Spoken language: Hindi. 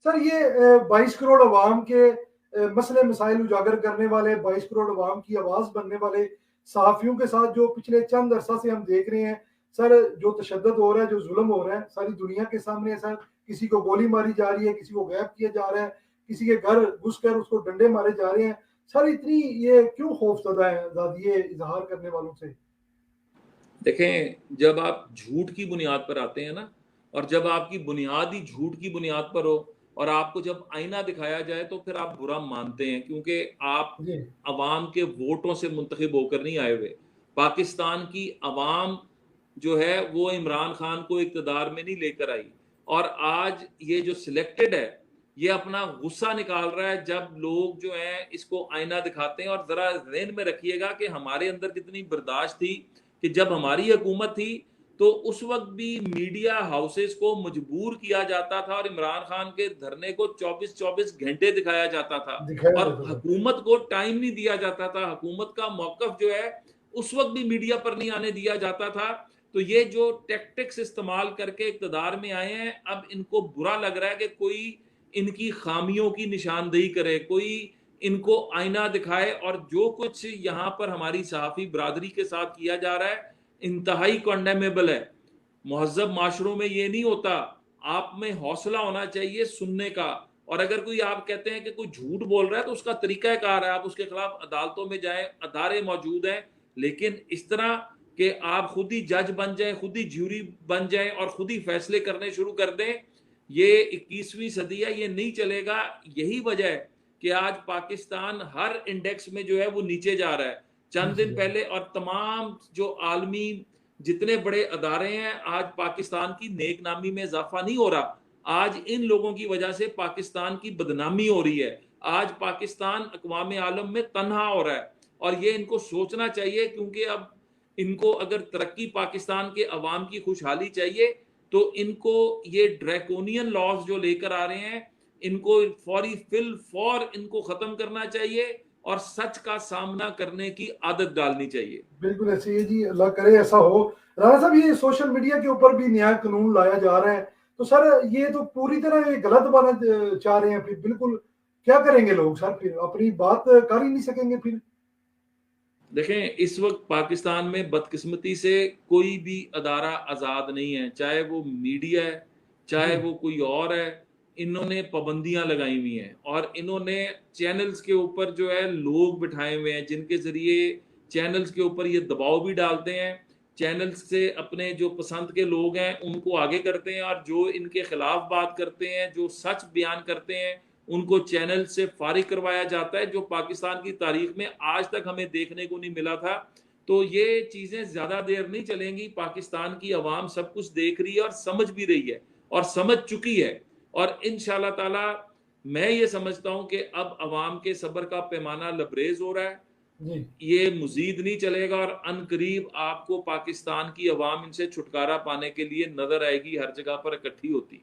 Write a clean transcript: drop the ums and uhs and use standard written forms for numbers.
सर ये 22 करोड़ अवाम के मसले मसाइल उजागर करने वाले, 22 करोड़ अवाम की आवाज़ बनने वाले सहाफ़ियों के साथ जो पिछले चंद अरसा से हम देख रहे हैं, सर जो तशद्दुद हो रहा है, जो जुल्म हो रहा है, सारी दुनिया के सामने है सर। किसी को गोली मारी जा रही है, किसी को गायब किया जा रहा है, किसी के घर घुसकर उसको डंडे मारे जा रहे हैं। सर इतनी ये क्यों खौफज़दा है ज़्यादा ये इज़हार करने वालों से? देखें, जब आप झूठ की बुनियाद पर आते हैं ना, और जब आपकी बुनियाद ही झूठ की बुनियाद पर हो, और आपको जब आईना दिखाया जाए तो फिर आप बुरा मानते हैं, क्योंकि आप जी, अवाम के वोटों से मुंतखब होकर नहीं आए हुए। पाकिस्तान की अवाम जो है वो इमरान खान को इक़्तिदार में नहीं लेकर आई, और आज ये जो सिलेक्टेड है, ये अपना गुस्सा निकाल रहा है जब लोग जो हैं इसको आईना दिखाते हैं। और ज़रा ज़हन में रखिएगा कि हमारे अंदर कितनी बर्दाश्त थी कि जब हमारी हुकूमत थी तो उस वक्त भी मीडिया हाउसेस को मजबूर किया जाता था और इमरान खान के धरने को 24-24 घंटे दिखाया जाता था, दिखाया और जाता था। हुकूमत को टाइम नहीं दिया जाता था। हुकूमत का मौकफ जो है उस वक्त भी मीडिया पर नहीं आने दिया जाता था। तो ये जो टैक्टिक्स इस्तेमाल करके इक़्तिदार में आए हैं, अब इनको बुरा लग रहा है कि कोई इनकी खामियों की निशानदेही करे, कोई इनको आईना दिखाए। और जो कुछ यहाँ पर हमारी सहाफ़ी बरादरी के साथ किया जा रहा है, इंतहाई कंडेमेबल है। मुहज़्ज़ब माशरों में ये नहीं होता। आप में हौसला होना चाहिए सुनने का। और अगर कोई आप कहते हैं कि कोई झूठ बोल रहा है तो उसका तरीक़ाकार है, आप उसके खिलाफ अदालतों में जाएँ, अदारे मौजूद हैं। लेकिन इस तरह कि आप खुद ही जज बन जाएँ, खुद ही ज्यूरी बन जाएँ और खुद ही फैसले करने शुरू कर दें, ये 21वीं सदी है, ये नहीं चलेगा। यही वजह है कि आज पाकिस्तान हर इंडेक्स में जो है वो नीचे जा रहा है। चंद दिन जी, पहले और तमाम जो आलमी जितने बड़े अदारे हैं, आज पाकिस्तान की नेक नामी में इजाफा नहीं हो रहा। आज इन लोगों की वजह से पाकिस्तान की बदनामी हो रही है। आज पाकिस्तान अक़वाम आलम में तन्हा हो रहा है, और ये इनको सोचना चाहिए, क्योंकि अब इनको अगर तरक्की पाकिस्तान के अवाम की खुशहाली चाहिए तो इनको ये ड्रैकोनियन लॉज जो लेकर आ रहे हैं, इनको फौरी फिल फौर इनको खत्म करना चाहिए और सच का सामना करने की आदत डालनी चाहिए। बिल्कुल ऐसे ही है जी, अल्लाह करे ऐसा हो। राणा साहब ये सोशल मीडिया के ऊपर भी नया कानून लाया जा रहा है, तो सर ये तो पूरी तरह ये गलत बनाना चाह रहे हैं फिर बिल्कुल, क्या करेंगे लोग सर फिर? अपनी बात कर ही नहीं सकेंगे फिर? देखें, इस वक्त पाकिस्तान में बदकिस्मती से कोई भी अदारा आज़ाद नहीं है, चाहे वो मीडिया है, जी, चाहे वो कोई और है। इन्होंने पाबंदियां लगाई हुई हैं, और इन्होंने चैनल्स के ऊपर जो है लोग बिठाए हुए हैं, जिनके ज़रिए चैनल्स के ऊपर ये दबाव भी डालते हैं। चैनल्स से अपने जो पसंद के लोग हैं उनको आगे करते हैं, और जो इनके खिलाफ बात करते हैं, जो सच बयान करते हैं, उनको चैनल से फारिग करवाया जाता है, जो पाकिस्तान की तारीख में आज तक हमें देखने को नहीं मिला था। तो ये चीज़ें ज़्यादा देर नहीं चलेंगी। पाकिस्तान की अवाम सब कुछ देख रही है और समझ भी रही है, और समझ चुकी है। और इंशाल्लाह ताला मैं ये समझता हूँ कि अब अवाम के सब्र का पैमाना लबरेज हो रहा है। जी। ये मज़ीद नहीं चलेगा, और अनकरीब आपको पाकिस्तान की अवाम इनसे छुटकारा पाने के लिए नज़र आएगी, हर जगह पर इकट्ठी होती।